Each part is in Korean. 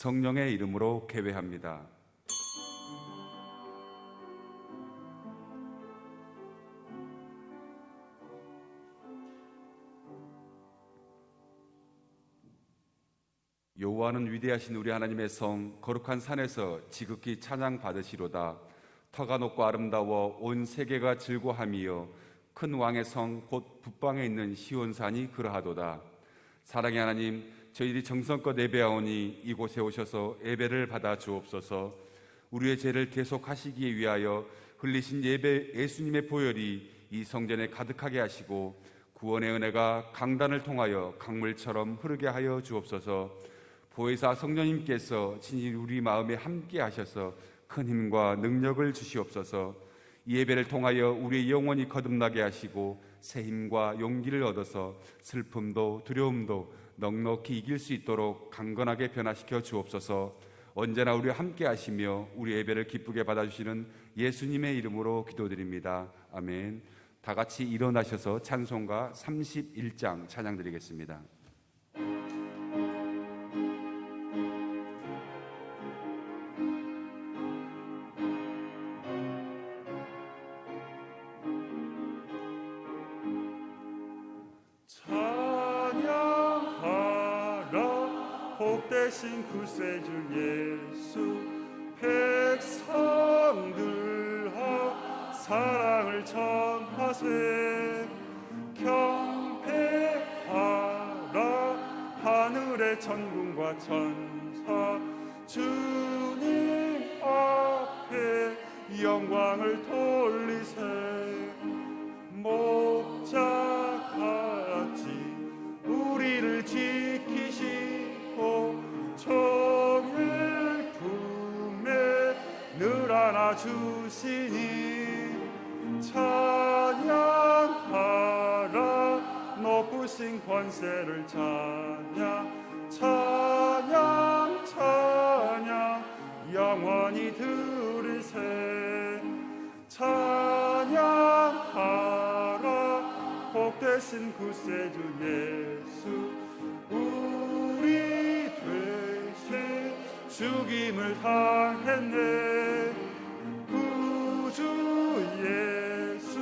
성령의 이름으로 개회합니다. 여호와는 위대하신 우리 하나님의 성 거룩한 산에서 지극히 찬양 받으시로다. 터가 높고 아름다워 온 세계가 즐거함이여 큰 왕의 성 곧 북방에 있는 시온산이 그러하도다. 사랑의 하나님, 저희들이 정성껏 예배하오니 이곳에 오셔서 예배를 받아 주옵소서. 우리의 죄를 계속하시기 위하여 흘리신 예수님의 보혈이 이 성전에 가득하게 하시고 구원의 은혜가 강단을 통하여 강물처럼 흐르게 하여 주옵소서. 보혜사 성령님께서 친히 우리 마음에 함께 하셔서 큰 힘과 능력을 주시옵소서. 이 예배를 통하여 우리의 영혼이 거듭나게 하시고 새 힘과 용기를 얻어서 슬픔도 두려움도 넉넉히 이길 수 있도록 강건하게 변화시켜 주옵소서. 언제나 우리와 함께 하시며 우리 예배를 기쁘게 받아주시는 예수님의 이름으로 기도드립니다. 아멘. 다 같이 일어나셔서 찬송가 31장 찬양 드리겠습니다. 복되신 구세주 예수, 백성들아 사랑을 전하세. 경배하라 하늘의 천군과 천사, 주님 앞에 영광을 돌리세. 목자같이 우리를 지키시고 종일 품에 늘 안아주시니 찬양하라 높으신 권세를 찬양 찬양 찬양 영원히 들으세. 찬양하라 복되신 구세주 예수, 우리 되신 죽임을 당했네. 구주 예수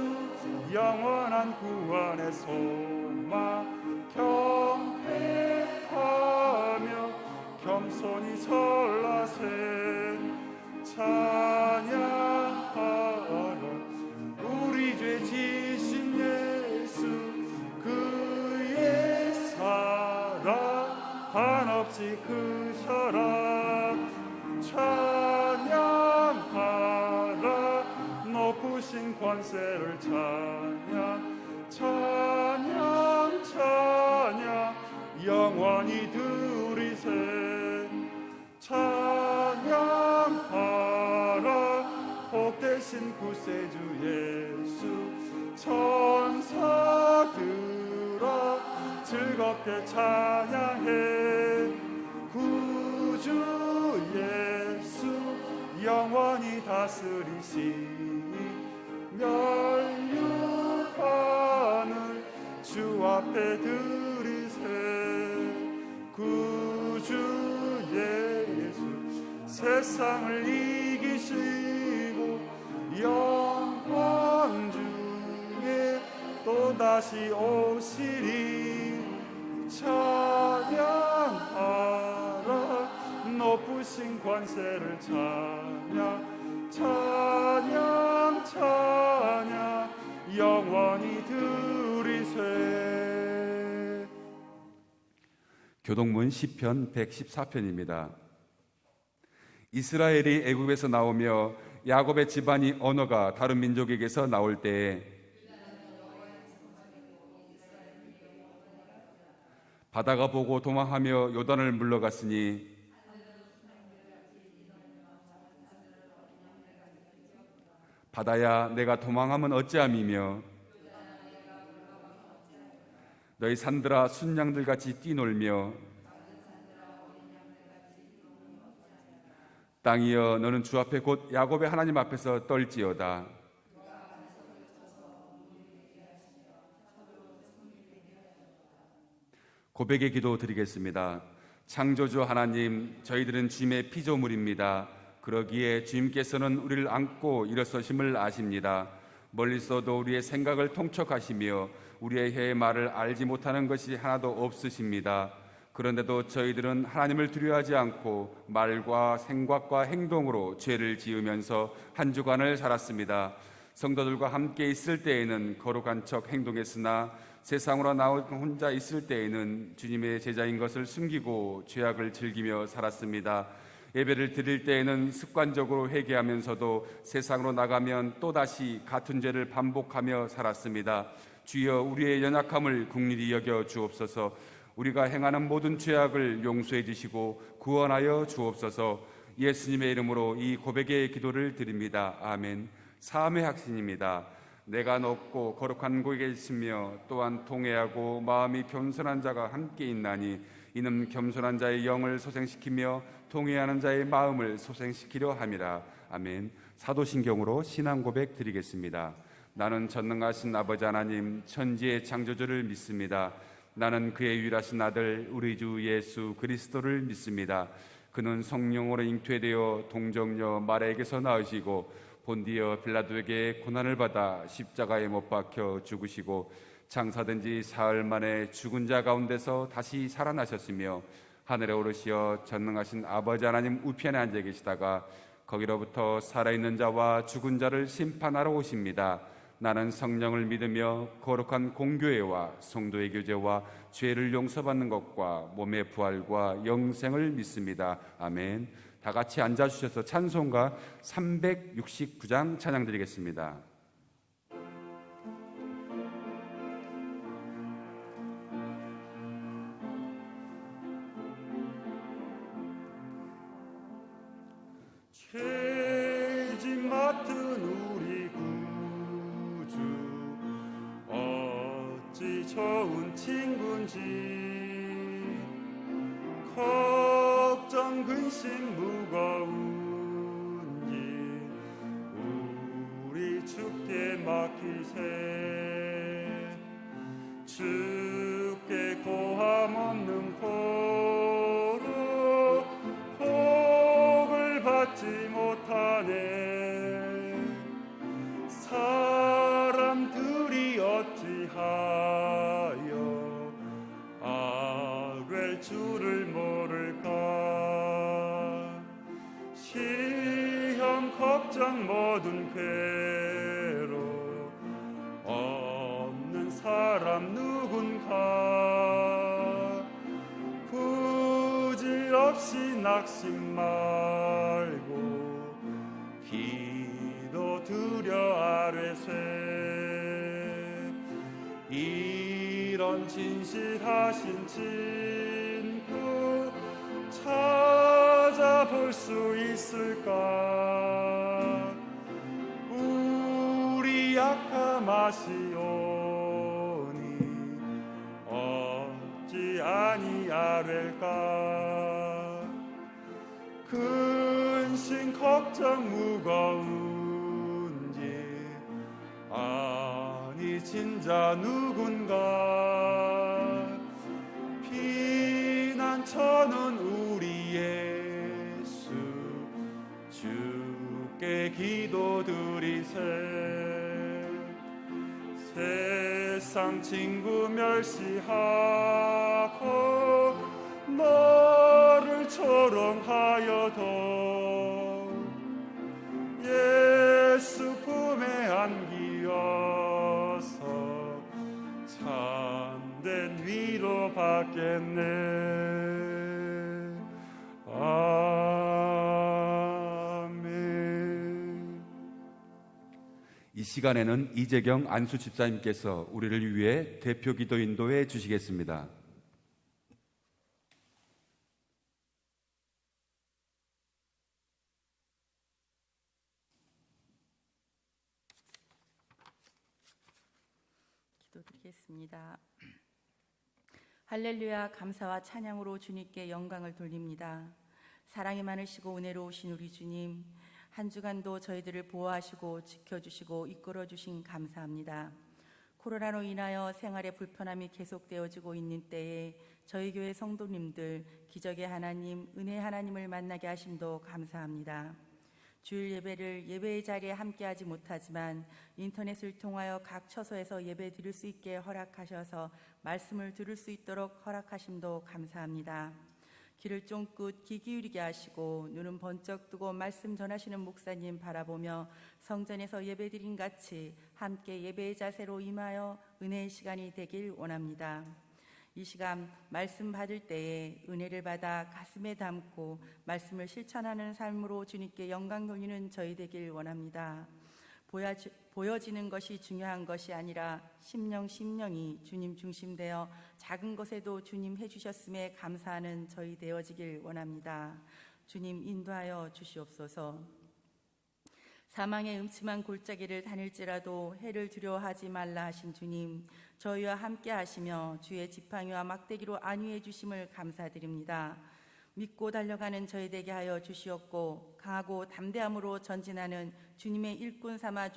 영원한 구원의 소망, 경배하며 겸손히 전라세. 찬양하라 우리 죄 지신 예수, 그의 사랑 한없이 크셔라. 찬양하라 높으신 권세를 찬양 찬양 찬양 영원히 들으세. 찬양하라 복되신 구세주 예수, 천사들아 즐겁게 찬양해. 구주 예수 영원히 다스리시니 멸류관을 주 앞에 드리세. 구주 예수 세상을 이기시고 영광 중에 또다시 오시리. 찬양하라 높으신 권세를 찬양 찬양 찬양 영원히 들으세. 교동문 시편 114편입니다. 이스라엘이 애굽에서 나오며 야곱의 집안이 언어가 다른 민족에게서 나올 때에 바다가 보고 도망하며 요단을 물러갔으니 바다야 내가 도망하면 어찌함이며 너희 산들아 순양들같이 뛰놀며 땅이여 너는 주 앞에 곧 야곱의 하나님 앞에서 떨지어다. 고백의 기도 드리겠습니다. 창조주 하나님, 저희들은 주님의 피조물입니다. 그러기에 주님께서는 우리를 안고 일어서심을 아십니다. 멀리서도 우리의 생각을 통촉하시며 우리의 혀의 말을 알지 못하는 것이 하나도 없으십니다. 그런데도 저희들은 하나님을 두려워하지 않고 말과 생각과 행동으로 죄를 지으면서 한 주간을 살았습니다. 성도들과 함께 있을 때에는 거룩한 척 행동했으나 세상으로 나와 혼자 있을 때에는 주님의 제자인 것을 숨기고 죄악을 즐기며 살았습니다. 예배를 드릴 때에는 습관적으로 회개하면서도 세상으로 나가면 또다시 같은 죄를 반복하며 살았습니다. 주여, 우리의 연약함을 긍휼히 여겨 주옵소서. 우리가 행하는 모든 죄악을 용서해 주시고 구원하여 주옵소서. 예수님의 이름으로 이 고백의 기도를 드립니다. 아멘. 사함의 확신입니다. 내가 높고 거룩한 곳에 있으며 또한 통회하고 마음이 겸손한 자가 함께 있나니 이는 겸손한 자의 영을 소생시키며 통회하는 자의 마음을 소생시키려 함이라. 아멘. 사도신경으로 신앙 고백 드리겠습니다. 나는 전능하신 아버지 하나님 천지의 창조주를 믿습니다. 나는 그의 유일하신 아들 우리 주 예수 그리스도를 믿습니다. 그는 성령으로 잉태되어 동정녀 마리아에게서 나으시고 본디어 빌라도에게 고난을 받아 십자가에 못 박혀 죽으시고 장사된 지 사흘 만에 죽은 자 가운데서 다시 살아나셨으며 하늘에 오르시어 전능하신 아버지 하나님 우편에 앉아 계시다가 거기로부터 살아있는 자와 죽은 자를 심판하러 오십니다. 나는 성령을 믿으며 거룩한 공교회와 성도의 교제와 죄를 용서받는 것과 몸의 부활과 영생을 믿습니다. 아멘. 다 같이 앉아주셔서 찬송가 369장 찬양드리겠습니다. 죄짐 맡은 우리 구주 어찌 좋은 친군지 걱정 근심 무거운 일 우리 주께 맡기세 주께 고함 없는 고로 복을 받지 못하네 사람들이 어찌하여 아뢰 주를 모를까 시험 걱정 모든 괴로 없는 사람 누군가 부질없이 낙심 말고 기도 드려 아뢰세 이런 진실하신 친구 찾아볼 수 있을까 우리 약함 아시오니 어찌 아니하릴까 근심 걱정 무거운지 아니 진짜 누군가 피난처는 우리 예수 주께 기도드리세 세상 친구 멸시하고 너를 조롱하여도 예수 품에 안기어서 참된 위로 받겠네. 아멘. 이 시간에는 이재경 안수 집사님께서 우리를 위해 대표 기도 인도해 주시겠습니다. 기도드리겠습니다. 할렐루야, 감사와 찬양으로 주님께 영광을 돌립니다. 사랑이 많으시고 은혜로우신 우리 주님, 한 주간도 저희들을 보호하시고 지켜주시고 이끌어주신 감사합니다. 코로나로 인하여 생활의 불편함이 계속되어지고 있는 때에 저희 교회 성도님들 기적의 하나님, 은혜 하나님을 만나게 하심도 감사합니다. 주일 예배를 예배의 자리에 함께하지 못하지만 인터넷을 통하여 각 처소에서 예배 드릴 수 있게 허락하셔서 말씀을 들을 수 있도록 허락하심도 감사합니다. 귀를 쫑긋 귀 기울이게 하시고 눈은 번쩍 뜨고 말씀 전하시는 목사님 바라보며 성전에서 예배드린 같이 함께 예배의 자세로 임하여 은혜의 시간이 되길 원합니다. 이 시간 말씀 받을 때에 은혜를 받아 가슴에 담고 말씀을 실천하는 삶으로 주님께 영광 돌리는 저희 되길 원합니다. 보여지는 것이 중요한 것이 아니라 심령이 주님 중심되어 작은 것에도 주님 해주셨음에 감사하는 저희 되어지길 원합니다. 주님 인도하여 주시옵소서. 사망의 음침한 골짜기를 다닐지라도 해를 두려워하지 말라 하신 주님, 저희와 함께 하시며 주의 지팡이와 막대기로 안위해 주심을 감사드립니다. 믿고 달려가는 저희 되게 하여 주시옵고 강하고 담대함으로 전진하는 주님의 일꾼 삼아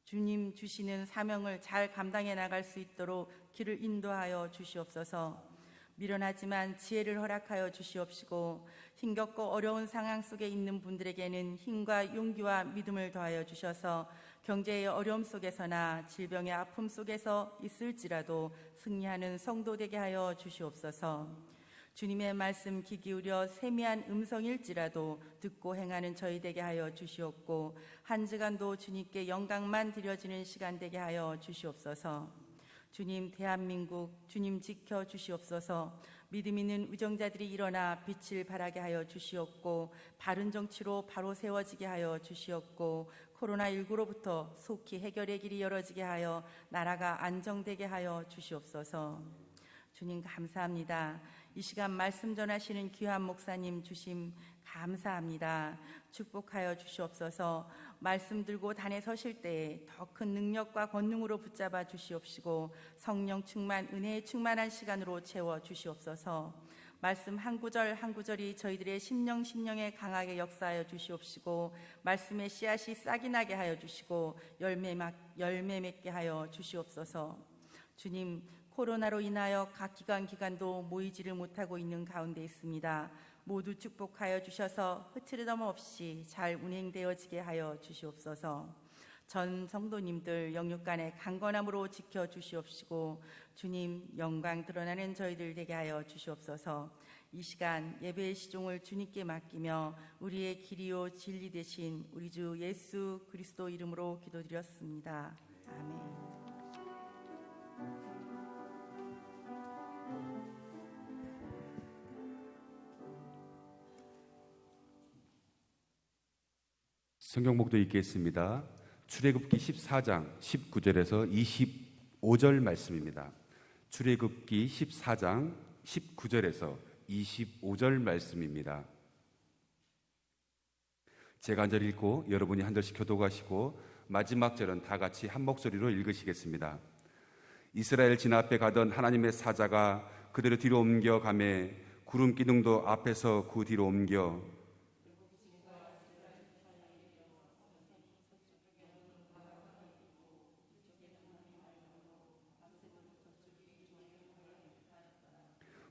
주님 주시는 사명을 잘 감당해 나갈 수 있도록 길을 인도하여 주시옵소서. 미련하지만 지혜를 허락하여 주시옵시고 힘겹고 어려운 상황 속에 있는 분들에게는 힘과 용기와 믿음을 더하여 주셔서 경제의 어려움 속에서나 질병의 아픔 속에서 있을지라도 승리하는 성도 되게 하여 주시옵소서. 주님의 말씀 귀 기울여 세미한 음성일지라도 듣고 행하는 저희 되게 하여 주시옵고 한 주간도 주님께 영광만 드려지는 시간 되게 하여 주시옵소서. 주님, 대한민국 주님 지켜 주시옵소서. 믿음 있는 우정자들이 일어나 빛을 발하게 하여 주시옵고 바른 정치로 바로 세워지게 하여 주시옵고 코로나19로부터 속히 해결의 길이 열어지게 하여 나라가 안정되게 하여 주시옵소서. 주님 감사합니다. 이 시간 말씀 전하시는 귀한 목사님 주심 감사합니다. 축복하여 주시옵소서. 말씀 들고 단에 서실 때에 더 큰 능력과 권능으로 붙잡아 주시옵시고 성령 충만, 은혜에 충만한 시간으로 채워 주시옵소서. 말씀 한 구절 한 구절이 저희들의 심령에 강하게 역사하여 주시옵시고 말씀의 씨앗이 싹이 나게 하여 주시고 열매 맺게 하여 주시옵소서. 주님, 코로나로 인하여 각 기관도 모이지를 못하고 있는 가운데 있습니다. 모두 축복하여 주셔서 흐트러짐 없이 잘 운행되어지게 하여 주시옵소서. 전 성도님들 영육간의 강건함으로 지켜주시옵시고 주님 영광 드러나는 저희들 되게 하여 주시옵소서. 이 시간 예배의 시종을 주님께 맡기며 우리의 길이요 진리 되신 우리 주 예수 그리스도 이름으로 기도드렸습니다. 아멘. 성경목도 읽겠습니다. 출애굽기 14장 19절에서 25절 말씀입니다. 출애굽기 14장 19절에서 25절 말씀입니다. 제가 한 절 읽고 여러분이 한 절씩 교독하시고 마지막 절은 다 같이 한 목소리로 읽으시겠습니다. 이스라엘 진 앞에 가던 하나님의 사자가 그대로 뒤로 옮겨가매 구름 기둥도 앞에서 그 뒤로 옮겨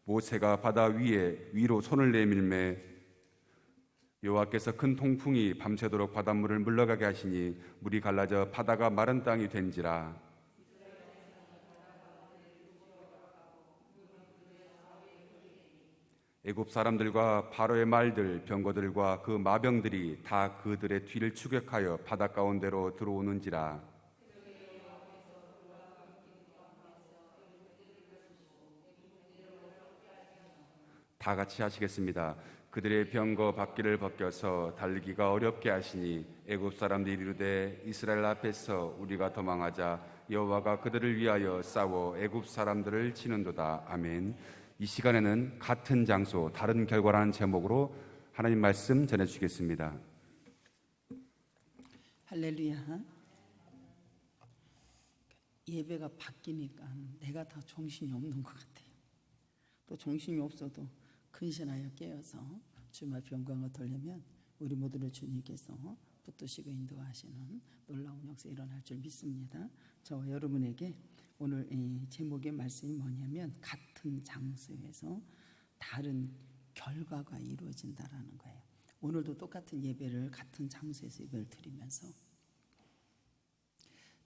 모세가 바다 위로 손을 내밀매 여호와께서 큰 통풍이 밤새도록 바닷물을 물러가게 하시니 물이 갈라져 바다가 마른 땅이 된지라. 애굽 사람들과 바로의 말들 병거들과 그 마병들이 다 그들의 뒤를 추격하여 바다 가운데로 들어오는지라. 다 같이 하시겠습니다. 그들의 병거 바퀴를 벗겨서 달리기가 어렵게 하시니 애굽 사람들이 이르되 이스라엘 앞에서 우리가 도망하자 여호와가 그들을 위하여 싸워 애굽 사람들을 치는도다. 아멘. 이 시간에는 같은 장소 다른 결과라는 제목으로 하나님 말씀 전해주시겠습니다. 할렐루야. 예배가 바뀌니까 내가 더 정신이 없는 것 같아요. 또 정신이 없어도 근신하여 깨어서 주말 영광을 돌리면 우리 모두를 주님께서 붙드시고 인도하시는 놀라운 역사 일어날 줄 믿습니다. 저와 여러분에게 오늘 이 제목의 말씀이 뭐냐면 같은 장소에서 다른 결과가 이루어진다라는 거예요. 오늘도 똑같은 예배를 같은 장소에서 예배를 드리면서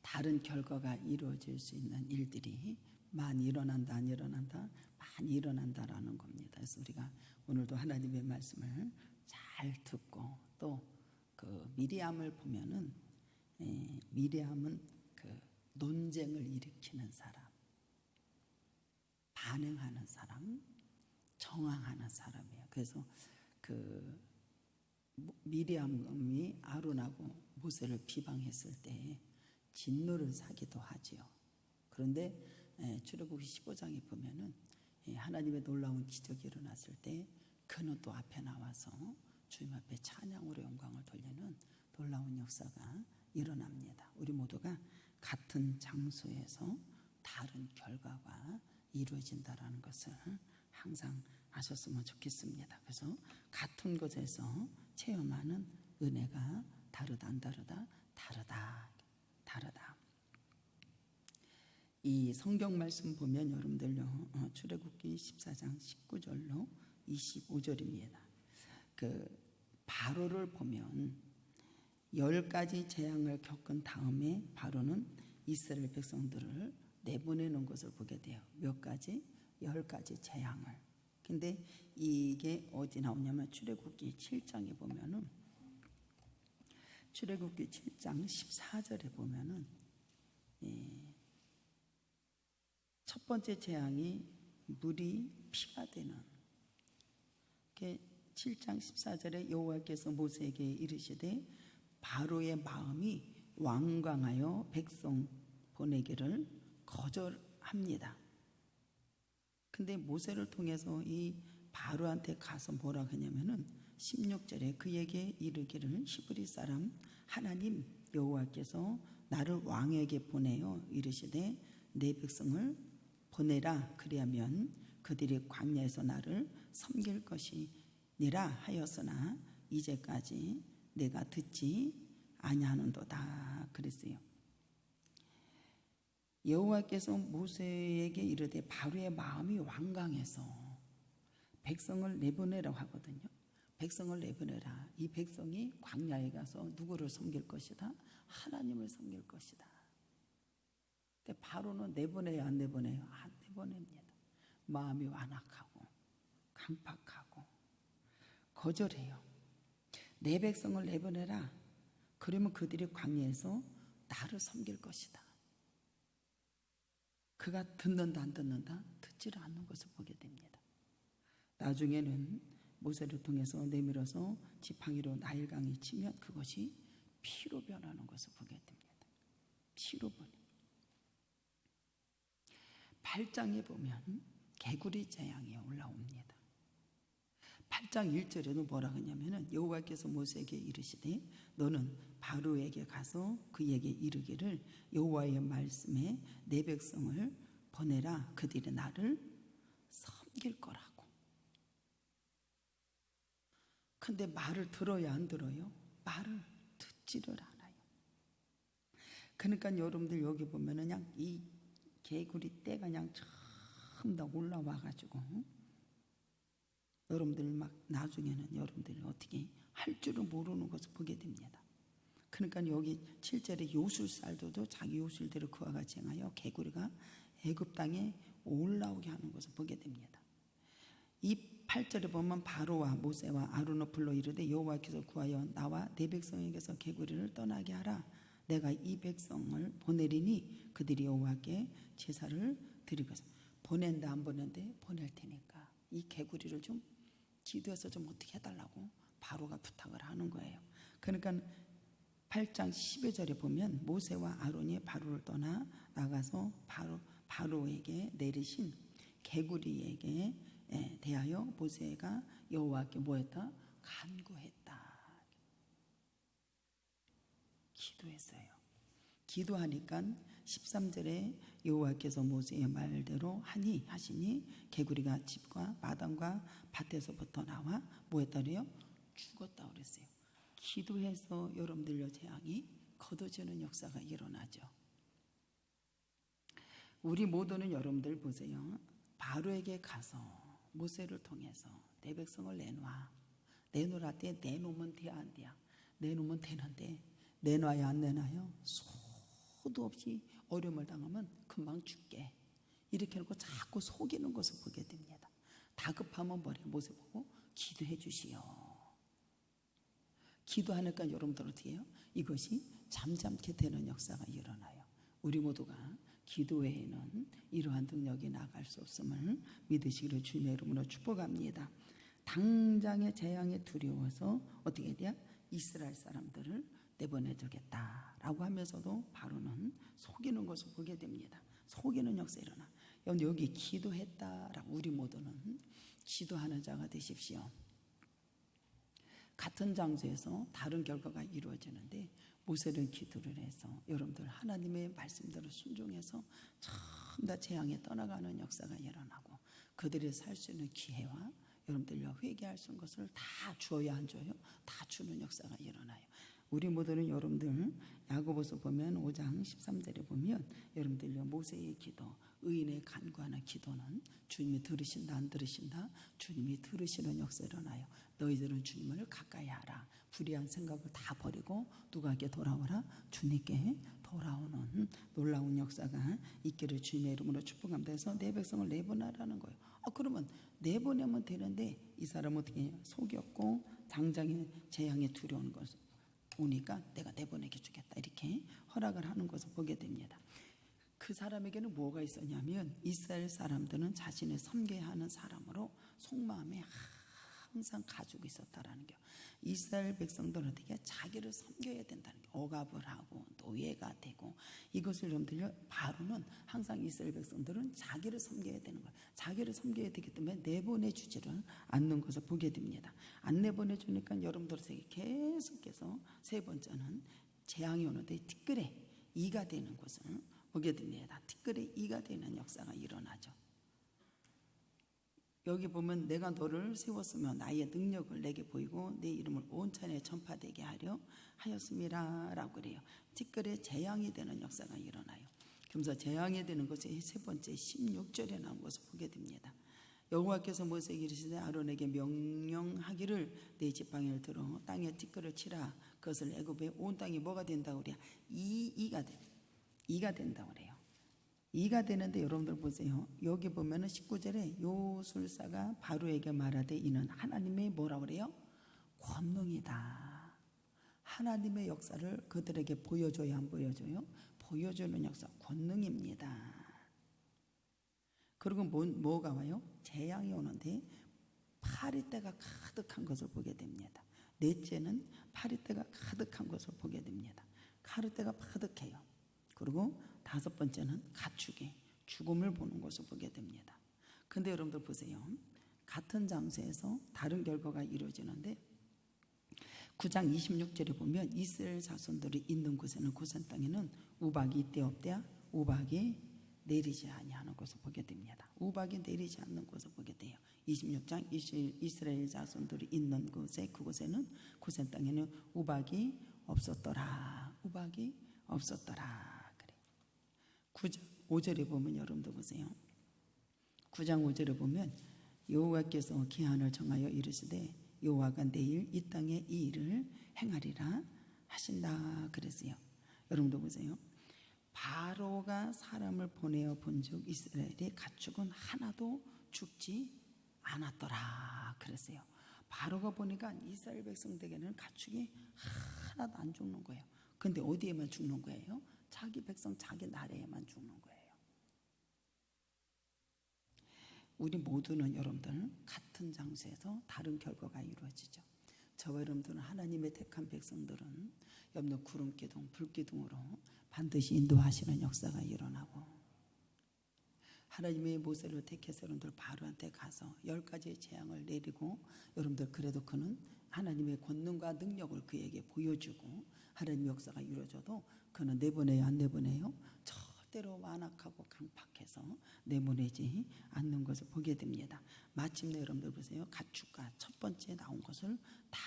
다른 결과가 이루어질 수 있는 일들이 많이 일어난다, 안 일어난다, 많이 일어난다라는 겁니다. 그래서 우리가 오늘도 하나님의 말씀을 잘 듣고 또 그 미리암을 보면은 미리암은 그 논쟁을 일으키는 사람, 반응하는 사람, 정황하는 사람이에요. 그래서 그 미리암이 아론하고 모세를 비방했을 때 진노를 사기도 하지요. 그런데 출애굽기 15장에 보면은 하나님의 놀라운 기적이 일어났을 때 그는 또 앞에 나와서 주님 앞에 찬양으로 영광을 돌리는 놀라운 역사가 일어납니다. 우리 모두가 같은 장소에서 다른 결과가 이루어진다라는 것을 항상 아셨으면 좋겠습니다. 그래서 같은 곳에서 체험하는 은혜가 다르다, 안 다르다, 다르다. 이 성경 말씀 보면 여러분들요, 출애굽기 14장 19절로 25절입니다. 그 바로를 보면 10가지 재앙을 겪은 다음에 바로는 이스라엘 백성들을 내보내는 것을 보게 돼요. 몇 가지? 10가지 재앙을. 근데 이게 어디 나오냐면 출애굽기 7장에 보면은 출애굽기 7장 14절에 보면은 첫 번째 재앙이 물이 피가 되는 7장 14절에 여호와께서 모세에게 이르시되 바로의 마음이 완강하여 백성 보내기를 거절합니다. 근데 모세를 통해서 이 바로한테 가서 뭐라 하냐면은 16절에 그에게 이르기를 히브리 사람 하나님 여호와께서 나를 왕에게 보내어 이르시되 내 백성을 보내라 그리하면 그들이 광야에서 나를 섬길 것이니라 하였으나 이제까지 내가 듣지 아니하는도다 그랬어요. 여호와께서 모세에게 이르되 바로의 마음이 완강해서 백성을 내보내라고 하거든요. 백성을 내보내라. 이 백성이 광야에 가서 누구를 섬길 것이다? 하나님을 섬길 것이다. 근데 바로는 내보내요, 안 내보내요? 안 내보냅니다. 마음이 완악하고 강팍하고 거절해요. 내 백성을 내보내라. 그러면 그들이 광야에서 나를 섬길 것이다. 그가 듣는다 안 듣는다? 듣지를 않는 것을 보게 됩니다. 나중에는 모세를 통해서 내밀어서 지팡이로 나일강이 치면 그것이 피로 변하는 것을 보게 됩니다. 피로 변해. 8장에 보면 개구리 재앙이 올라옵니다. 8장 1절에도 뭐라 하냐면은 여호와께서 모세에게 이르시되 너는 바로에게 가서 그에게 이르기를 여호와의 말씀에 내 백성을 보내라 그들이 나를 섬길 거라고. 근데 말을 들어야 안 들어요? 말을 듣지를 않아요. 그러니까 여러분들 여기 보면은 그냥 이 개구리 떼가 그냥 처음 다 올라와가지고 여러분들 막 나중에는 여러분들이 어떻게 할 줄을 모르는 것을 보게 됩니다. 그러니까 여기 7절에 요술살도도 자기 요술대로 그와 같이 행하여 개구리가 애굽 땅에 올라오게 하는 것을 보게 됩니다. 이 8절에 보면 바로와 모세와 아론을 불러 이르되 여호와께서 구하여 나와 내 백성에게서 개구리를 떠나게 하라. 내가 이 백성을 보내리니 그들이 여호와께 제사를 드리겠소. 보낸다 안 보낸다? 보낼 테니까 이 개구리를 좀 기도해서 좀 어떻게 해달라고 바로가 부탁을 하는 거예요. 그러니까 8장 12절에 보면 모세와 아론이 바로를 떠나 나가서 바로에게 내리신 개구리에게 대하여 모세가 여호와께 뭐했다? 간구했다. 기도했어요. 기도하니까 13절에 여호와께서 모세의 말대로 하시니 개구리가 집과 마당과 밭에서부터 나와 뭐했다래요? 죽었다 그랬어요. 기도해서 여러분들의 재앙이 걷어지는 역사가 일어나죠. 우리 모두는 여러분들 보세요. 바로에게 가서 모세를 통해서 내 백성을 내놓으라 때 내놓으면 돼야 안 돼야? 내놓으면 되는데 내놔야 안 내놔요? 소도 없이 어려움을 당하면 금방 죽게 이렇게 해놓고 자꾸 속이는 것을 보게 됩니다. 다급하면 뭐래? 모세 보고 기도해 주시오. 기도하니까 여러분들 어떻게 해요? 이것이 잠잠케 되는 역사가 일어나요. 우리 모두가 기도 외에는 이러한 능력이 나갈 수 없음을 믿으시기를 주님의 이름으로 축복합니다. 당장의 재앙에 두려워서 어떻게 돼요? 이스라엘 사람들을 내보내주겠다라고 하면서도 바로는 속이는 것을 보게 됩니다. 속이는 역사 일어나. 여기 기도했다라고 우리 모두는 기도하는 자가 되십시오. 같은 장소에서 다른 결과가 이루어지는데 모세는 기도를 해서 여러분들 하나님의 말씀대로 순종해서 전부 다 재앙에 떠나가는 역사가 일어나고 그들이 살 수 있는 기회와 여러분들과 회개할 수 있는 것을 다 주어야 안 줘요? 다 주는 역사가 일어나요. 우리 모두는 여러분들 야고보서 보면 5장 13절에 보면 여러분들 모세의 기도, 의인의 간구하는 기도는 주님이 들으신다 안 들으신다? 주님이 들으시는 역사 일어나요. 너희들은 주님을 가까이 하라. 불의한 생각을 다 버리고 누구에게 돌아오라? 주님께 돌아오는 놀라운 역사가 있기를 주님의 이름으로 축복합니다. 그래서 내 백성을 내보내라는 거예요. 그러면 내보내면 되는데 이 사람은 어떻게 해요? 속였고 당장의 재앙에 두려운 것을 오니까 내가 내보내게 주겠다 이렇게 허락을 하는 것을 보게 됩니다. 그 사람에게는 뭐가 있었냐면 이스라엘 사람들은 자신을 섬겨야 하는 사람으로 속마음에 항상 가지고 있었다라는 게 이스라엘 백성들은 어떻게 자기를 섬겨야 된다는 게 억압을 하고 노예가 되고 이것을 좀 들려 바로는 항상 이스라엘 백성들은 자기를 섬겨야 되는 거예요. 자기를 섬겨야 되기 때문에 내보내주지를 않는 것을 보게 됩니다. 안 내보내주니까 여러분들에게 계속해서 세 번째는 재앙이 오는데 티끌에 이가 되는 것을 보게 됩니다. 티끌에 이가 되는 역사가 일어나죠. 여기 보면 내가 너를 세웠으며 나의 능력을 내게 보이고 내 이름을 온 천하에 전파되게 하려 하였습니다 라고 그래요. 티끌에 재앙이 되는 역사가 일어나요. 그러면서 재앙이 되는 것이 세 번째 16절에 나온 것을 보게 됩니다. 여호와께서 모세에게 이르시되 아론에게 명령하기를 내 지팡이를 들어 땅에 티끌을 치라. 그것을 애굽의 온 땅이 뭐가 된다고 그래요? 이가 된다고 그래요. 이가 되는데 여러분들 보세요. 여기 보면은 19절에 요술사가 바로에게 말하되 이는 하나님의 뭐라고 그래요? 권능이다. 하나님의 역사를 그들에게 보여줘야 안 보여줘요? 보여주는 역사, 권능입니다. 그리고 뭐가 와요? 재앙이 오는데 파리떼가 가득한 것을 보게 됩니다. 넷째는 파리떼가 가득한 것을 보게 됩니다. 파리떼가 가득해요. 그리고 다섯 번째는 가축의 죽음을 보는 것을 보게 됩니다. 근데 여러분들 보세요. 같은 장소에서 다른 결과가 이루어지는데 9장 26절에 보면 이스라엘 자손들이 있는 곳에는 고센 땅에는 우박이 있대 없대야? 우박이 내리지 아니하는 것을 보게 됩니다. 우박이 내리지 않는 것을 보게 돼요. 26장 이스라엘 자손들이 있는 곳에 그곳에는 고센 땅에는 우박이 없었더라. 우박이 없었더라. 9장 5절에 보면 여러분도 보세요. 9장 5절에 보면 여호와께서 기한을 정하여 이르시되 여호와가 내일 이 땅에 이 일을 행하리라 하신다 그랬어요. 여러분도 보세요. 바로가 사람을 보내어 본즉 이스라엘의 가축은 하나도 죽지 않았더라 그랬어요. 바로가 보니까 이스라엘 백성들에게는 가축이 하나도 안 죽는 거예요. 근데 어디에만 죽는 거예요? 자기 백성 자기 나라에만 죽는 거예요. 우리 모두는 여러분들 같은 장소에서 다른 결과가 이루어지죠. 저와 여러분들은 하나님의 택한 백성들은 여러분들 구름기둥 불기둥으로 반드시 인도하시는 역사가 일어나고 하나님의 모세를 택해서 여러분들 바로한테 가서 10가지의 재앙을 내리고 여러분들 그래도 그는 하나님의 권능과 능력을 그에게 보여주고 하나님의 역사가 이루어져도 그는 내보내요 안 내보내요? 절대로 완악하고 강팍해서 내보내지 않는 것을 보게 됩니다. 마침내 여러분들 보세요. 가축과 첫 번째 나온 것을 다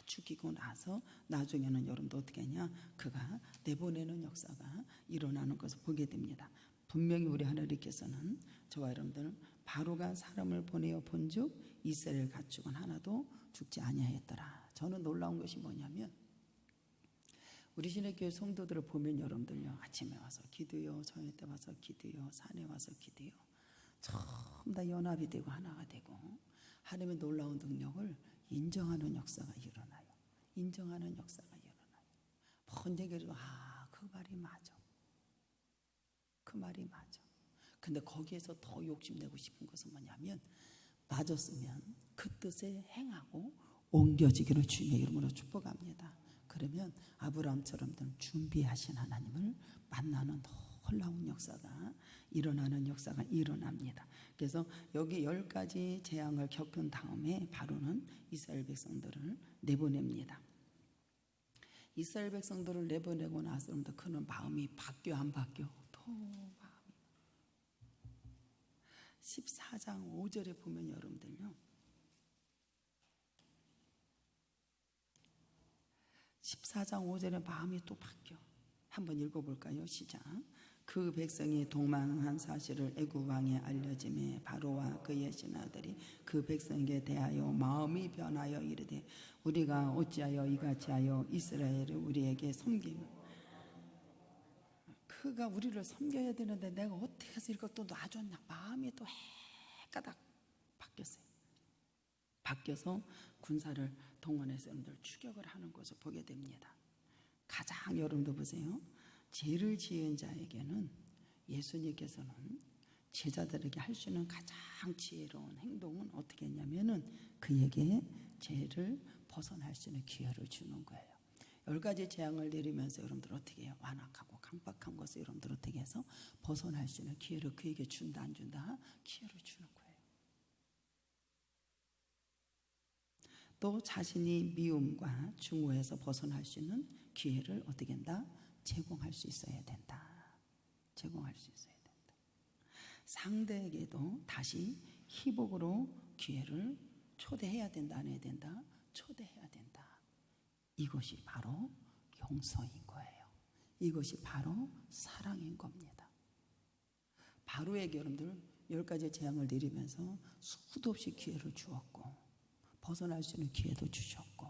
죽이고 나서 나중에는 여러분도 어떻게 하냐, 그가 내보내는 역사가 일어나는 것을 보게 됩니다. 분명히 우리 하나님께서는 저와 여러분들 바로가 사람을 보내어 본즉 이스라엘 가축은 하나도 죽지 아니하였더라. 저는 놀라운 것이 뭐냐면 우리 신학교회 성도들을 보면 여러분들요, 아침에 와서 기도요, 저녁 때 와서 기도요, 산에 와서 기도요, 전부 다 연합이 되고 하나가 되고 하나님의 놀라운 능력을 인정하는 역사가 일어나요. 인정하는 역사가 일어나요. 뭔 얘기를 그 말이 맞아. 그 말이 맞아. 근데 거기에서 더 욕심내고 싶은 것은 뭐냐면 맞았으면 그 뜻에 행하고 옮겨지기를 주님의 이름으로 축복합니다. 그러면 아브라함처럼 준비하신 하나님을 만나는 놀라운 역사가 일어나는 역사가 일어납니다. 그래서 여기 10가지 재앙을 겪은 다음에 바로는 이스라엘 백성들을 내보냅니다. 이스라엘 백성들을 내보내고 나서 그는 마음이 바뀌어 안 바뀌어? 더 마음이 14장 5절에 보면 여러분들요, 14장 5절에 마음이 또 바뀌어. 한번 읽어볼까요? 시작. 그 백성이 도망한 사실을 애굽 왕에 알려짐에 바로와 그의 신하들이 그 백성에게 대하여 마음이 변하여 이르되 우리가 어찌하여 이같이 하여 이스라엘을 우리에게 섬기며, 그가 우리를 섬겨야 되는데 내가 어떻게 해서 이것도 놔줬냐. 마음이 또 해가닥 바뀌었어요. 바뀌어서 군사를 동원해서 여러분들 추격을 하는 것을 보게 됩니다. 가장 여러분도 보세요. 죄를 지은 자에게는 예수님께서는 제자들에게 할 수 있는 가장 지혜로운 행동은 어떻게 했냐면은 그에게 죄를 벗어날 수 있는 기회를 주는 거예요. 10가지 재앙을 내리면서 여러분들 어떻게 해요? 완악하고 강박한 것을 여러분들 어떻게 해서 벗어날 수 있는 기회를 그에게 준다 안 준다? 기회를 주는 거예요. 또 자신이 미움과 증오에서 벗어날 수 있는 기회를 어떻게 한다? 제공할 수 있어야 된다. 제공할 수 있어야 된다. 상대에게도 다시 희복으로 기회를 초대해야 된다, 안 해야 된다? 초대해야 된다. 이것이 바로 용서인 거예요. 이것이 바로 사랑인 겁니다. 바로에게 여러분들 10가지 재앙을 내리면서 수도 없이 기회를 주었고 벗어날 수 있는 기회도 주셨고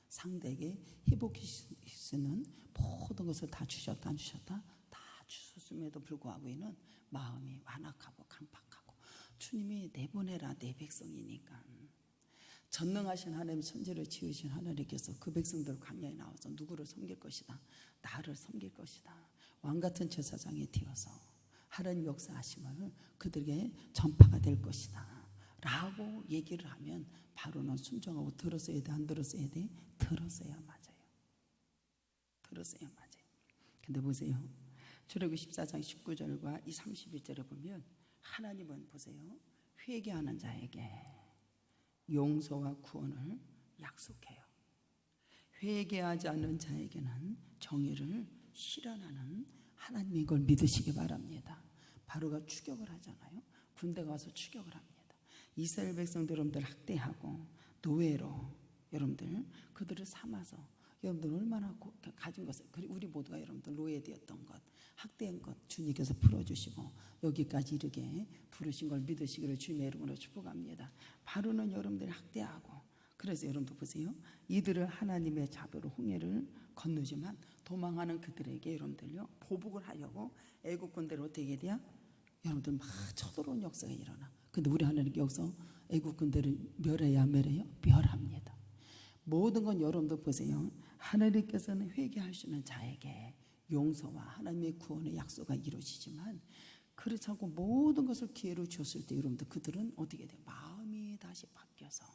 상대에게 회복할 수 있는 모든 것을 다 주셨다 안 주셨다? 다 주셨음에도 불구하고 이는 마음이 완악하고 강팍하고 주님이 내보내라 내 백성이니까. 전능하신 하나님, 천지를 지으신 하나님께서 그 백성들 광야에 나와서 누구를 섬길 것이다? 나를 섬길 것이다. 왕같은 제사장이 되어서 하나님 역사하심을 그들에게 전파가 될 것이다 라고 얘기를 하면 바로는 순종하고 들었어야 돼, 안 들었어야 돼? 들었어야 맞아요. 들었어야 맞아요. 근데 보세요. 출애굽기 14장 19절과 이 31절에 보면 하나님은 보세요. 회개하는 자에게 용서와 구원을 약속해요. 회개하지 않는 자에게는 정의를 실현하는 하나님인 걸 믿으시기 바랍니다. 바로가 추격을 하잖아요. 군대가 와서 추격을 합니다. 이스라엘 백성들 여러분들 학대하고 노예로 여러분들 그들을 삼아서 여러분들 얼마나 가진 것을, 우리 모두가 여러분들 노예되었던 것, 학대한 것 주님께서 풀어주시고 여기까지 이르게 부르신 걸 믿으시기를 주님의 이름으로 축복합니다. 바로는 여러분들 학대하고, 그래서 여러분들 보세요. 이들을 하나님의 자비로 홍해를 건너지만 도망하는 그들에게 여러분들요 보복을 하려고 애국 군대를 어떻게 해야 돼요? 여러분들 막 쳐들어온 역사가 일어나. 근데 우리 하나님께 여기서 애국 군대를 멸해야 멸해요? 멸합니다. 모든 건 여러분들 보세요. 하나님께서는 회개할 수 있는 자에게 용서와 하나님의 구원의 약속이 이루어지지만 그렇지 않고 모든 것을 기회로 줬을 때 여러분들 그들은 어떻게 돼요? 마음이 다시 바뀌어서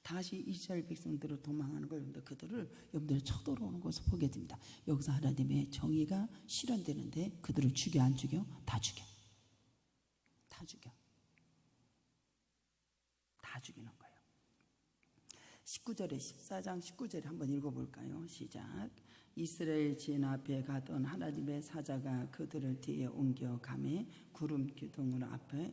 다시 이스라엘 백성들을 도망하는 걸 여러분들 그들을 여러분들 쳐들어오는 것을 보게 됩니다. 여기서 하나님의 정의가 실현되는데 그들을 죽여 안 죽여? 다 죽여. 다 죽여. 다 죽이는 거예요. 19절에 14장 19절에 한번 읽어볼까요? 시작. 이스라엘 진 앞에 가던 하나님의 사자가 그들을 뒤에 옮겨가매 구름 기둥으로 앞에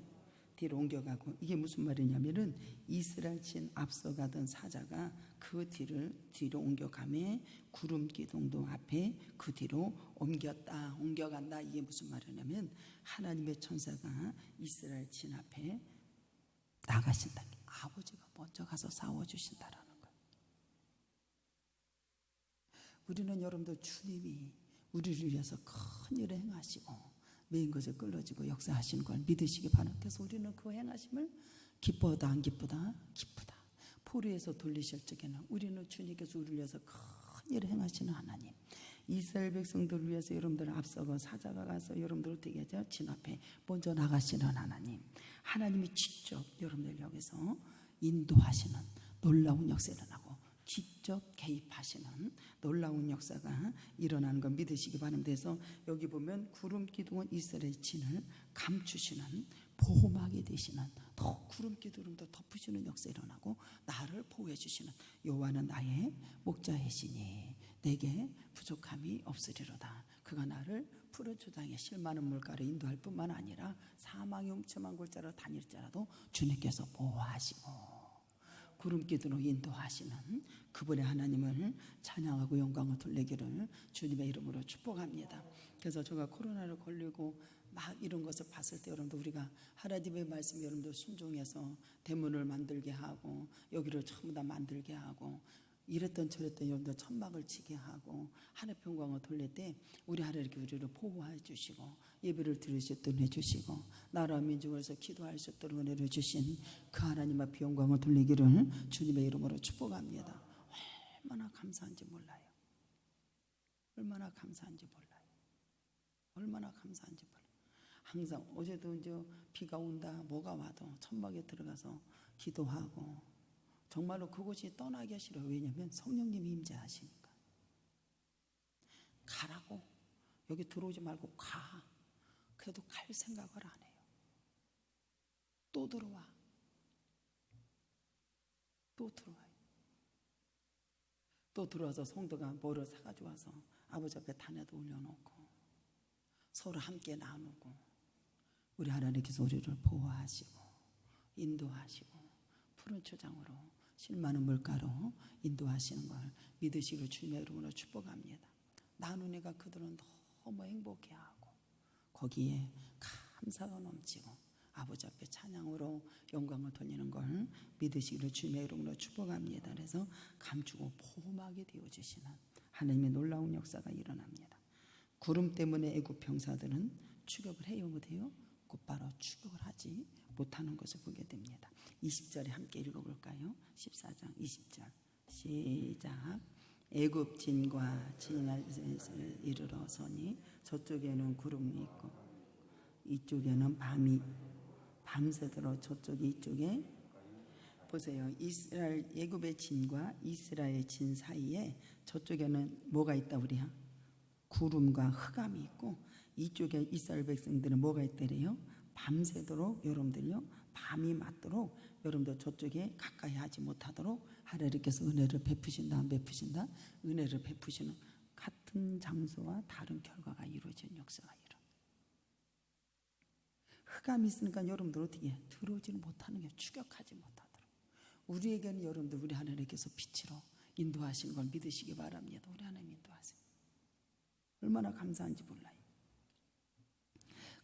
뒤로 옮겨가고, 이게 무슨 말이냐면은 이스라엘 진 앞서 가던 사자가 그 뒤로 옮겨가매 구름 기둥도 앞에 그 뒤로 옮겨간다. 이게 무슨 말이냐면 하나님의 천사가 이스라엘 진 앞에 나가신다. 아버지가 먼저 가서 싸워주신다라는 거예요. 우리는 여러분들 주님이 우리를 위해서 큰 일을 행하시고 메인 것을 끌어지고 역사하시는 걸 믿으시기 바랍니다. 그래서 우리는 그 행하심을 기뻐하다 안 기쁘다? 기쁘다. 포로에서 돌리실 적에는 우리는 주님께서 우리를 위해서 큰 일을 행하시는 하나님, 이스라엘 백성들을 위해서 여러분들 앞서고 사자가 가서 여러분들 어떻게 하죠? 진 앞에 먼저 나가시는 하나님, 하나님이 직접 여러분들 여기서 인도하시는 놀라운 역사를 일어나고 직접 개입하시는 놀라운 역사가 일어나는 걸 믿으시기 바랍니다. 그래서 여기 보면 구름 기둥은 이스라엘 진을 감추시는 보호막이 되시는, 더 구름 기둥도 덮으시는 역사 일어나고 나를 보호해 주시는, 여호와는 나의 목자이시니 내게 부족함이 없으리로다. 그가 나를 푸른 초장에 실만한 물가로 인도할 뿐만 아니라 사망의 움츠만 골짜기로 다닐지라도 주님께서 보호하시고 구름기둥으로 인도하시는 그분의 하나님을 찬양하고 영광을 돌리기를 주님의 이름으로 축복합니다. 그래서 제가 코로나를 걸리고 막 이런 것을 봤을 때 여러분들 우리가 하나님의 말씀 여러분들 순종해서 대문을 만들게 하고 여기를 전부 다 만들게 하고 이랬던 저랬던 여러분들 천막을 치게 하고 하나님의 영광을 돌릴 때 우리 하나님께 우리를 보호해 주시고 예배를 드릴 수 있도록 해주시고 나라 민족에서 기도할 수 있도록 은혜를 주신 그 하나님 앞에 영광을 돌리기를 주님의 이름으로 축복합니다. 얼마나 감사한지 몰라요. 얼마나 감사한지 몰라요. 얼마나 감사한지 몰라요. 항상 어제도 이제 비가 온다 뭐가 와도 천막에 들어가서 기도하고 정말로 그곳이 떠나기 싫어요. 왜냐하면 성령님이 임재하시니까. 가라고 여기 들어오지 말고 가. 그래도 갈 생각을 안 해요. 또 들어와. 또 들어와요. 또 들어와서 성도가 뭐를 사가지고 와서 아버지 앞에 단에도 올려놓고 서로 함께 나누고 우리 하나님께서 우리를 보호하시고 인도하시고 푸른 초장으로 실만한 물가로 인도하시는 걸 믿으시기를 주님의 이름으로 축복합니다. 나누니까 그들은 너무 행복해하고 거기에 감사가 넘치고 아버지 앞에 찬양으로 영광을 돌리는 걸 믿으시기를 주님의 이름으로 축복합니다. 그래서 감추고 보호막이 되어주시는 하나님의 놀라운 역사가 일어납니다. 구름 때문에 애굽 병사들은 추격을 해요 못해요? 곧바로 추격을 하지 못하는 것을 보게 됩니다. 20절에 함께 읽어볼까요? 14장 20절 시작. 애굽 진과 진에서 이르러 서니 저쪽에는 구름이 있고 이쪽에는 밤이 밤새도록 저쪽이 이쪽에 보세요. 이스라엘 애굽의 진과 이스라엘 진 사이에 저쪽에는 뭐가 있다 우리야? 구름과 흑암이 있고 이쪽에 이스라엘 백성들은 뭐가 있더래요? 밤새도록 여러분들요 밤이 맞도록 여러분들 저쪽에 가까이 하지 못하도록 하나님께서 은혜를 베푸신다 안 베푸신다? 은혜를 베푸시는 같은 장소와 다른 결과가 이루어지는 역사가 일어나. 흑암이 있으니까 여러분들 어떻게 해? 들어오지는 못하는 게 추격하지 못하도록 우리에게는 여러분들 우리 하나님께서 빛으로 인도하시는 걸 믿으시기 바랍니다. 우리 하나님 인도하세요. 얼마나 감사한지 몰라요.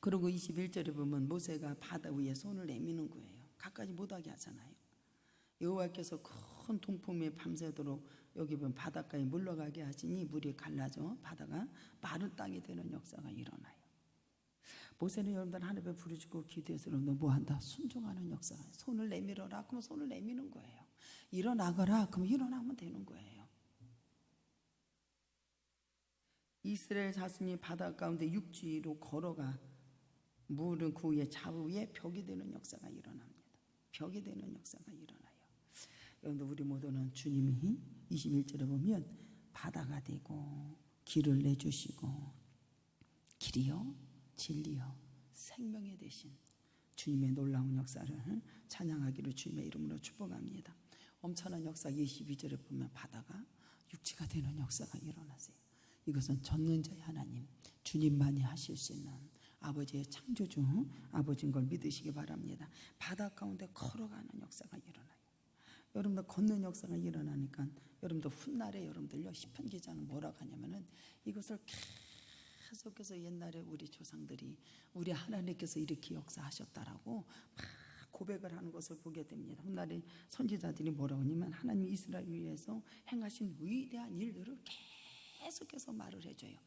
그리고 21절에 보면 모세가 바다 위에 손을 내미는 거예요. 가까이 못하게 하잖아요. 여호와께서 큰 동풍에 밤새도록 여기 보면 바닷가에 물러가게 하시니 물이 갈라져 바다가 마른 땅이 되는 역사가 일어나요. 모세는 여러분들 하나님을 부르짖고 기도해서 너 뭐한다? 순종하는 역사가 손을 내밀어라 그러면 손을 내미는 거예요. 일어나거라 그러면 일어나면 되는 거예요. 이스라엘 자손이 바다 가운데 육지로 걸어가 물은 그 위에 좌우에 벽이 되는 역사가 일어납니다. 벽이 되는 역사가 일어나요. 여러분들 우리 모두는 주님이 21절에 보면 바다가 되고 길을 내주시고 길이요 진리요 생명이 되신 주님의 놀라운 역사를 찬양하기를 주님의 이름으로 축복합니다. 엄청난 역사 22절에 보면 바다가 육지가 되는 역사가 일어나세요. 이것은 전능자의 하나님 주님만이 하실 수 있는 아버지의 창조주 아버지인 걸 믿으시기 바랍니다. 바다 가운데 걸어가는 역사가 일어나요. 여러분들 걷는 역사가 일어나니까 여러분들 훗날에 여러분들요 시편 기자는 뭐라고 하냐면은 이것을 계속해서 옛날에 우리 조상들이 우리 하나님께서 이렇게 역사하셨다라고 막 고백을 하는 것을 보게 됩니다. 훗날에 선지자들이 뭐라고 하냐면 하나님 이스라엘 위해서 행하신 위대한 일들을 계속해서 말을 해줘요.